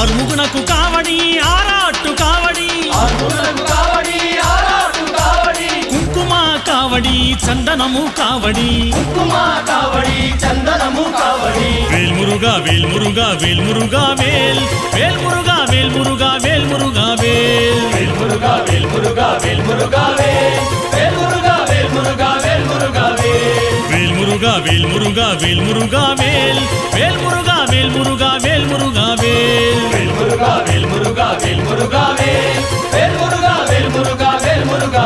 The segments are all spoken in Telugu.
ఆరుముగునకు కావడి ఆరాటు కావడి కుంకుమ కావడి చందనము కావడి వేల్మురుగా వేల్మురుగా వేల్మురుగా వేల్ వేల్మురుగా వేల్మురుగా వేల్మురుగా వేల్ వేల్మురుగా వేల్మురుగా వేల్మురుగా వేల్మురుగా వేల్మురుగా వేల్మురుగా వేల్మురుగా వేల్మురుగా వేల్మురుగా వేల్ వేల్మురుగా వేల్మురుగా వేల్మురుగా వేల్ వేల్మురుగా వేల్మురుగా వేల్మురుగా వేల్మురుగా వేల్మురుగా వేల్మురుగా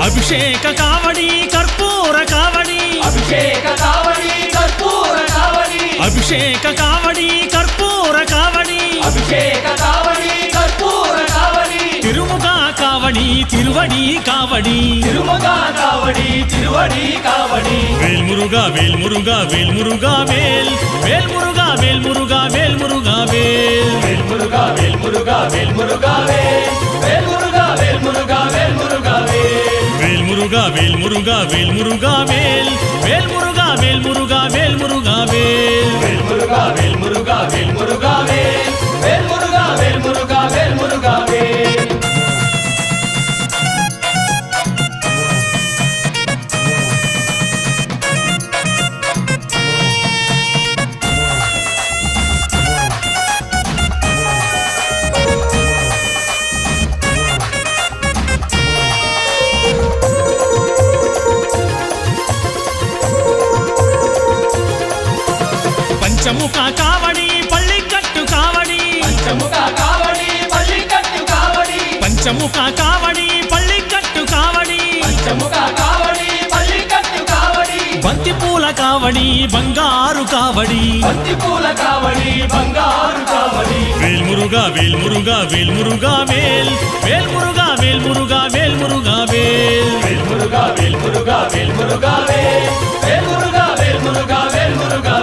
అభిషేక కావడి కర్పూర కావడి అభిషేక కావడి కర్పూర కావడి అభిషేక కావడి కర్పూర కావడి అభిషేక కావడి కర్పూర కావడి తిరుముగ కావడి తిరువడి కావడి తిరుముగా కావడి తిరువడి కావడి వేల్మురుగా వేల్మురుగా వేల్మురుగా వేల్ వేల్మురుగా వేల్మురుగా వేల్మురుగా వేల్ వేల్మురుగా వేల్మురుగా వేల్మురుగా వేల్మురుగా వేల్మురుగా వేల్మురుగా వేల్మురుగా వేల్మురుగా వేల్మురుగా వేల్ వేల్మురుగా వేల్మురుగా వేల్మురుగా వేల్ వేల్మురుగా వేల్మురుగా వేల్మురుగా వేల్మురుగా వేల్మురుగా వేల్మురుగా పంచముఖ కావడి పల్లికట్టు కావడి పంచముఖ కావడి పల్లికట్టు కావడి పంచముఖ కావడి పల్లికట్టు కావడి పంచముఖ కావడి పల్లికట్టు కావడి బంతిపూల కావడి బంగారు కావడి బంతిపూల కావడి బంగారు కావడి వేల్మురుగా వేల్మురుగా వేల్మురుగా వేల్ వేల్మురుగా వేల్మురుగా వేల్మురుగా వేల్ వేల్మురుగా వేల్మురుగా వేల్మురుగా వేల్మురుగా వేల్మురుగా వేల్మురుగా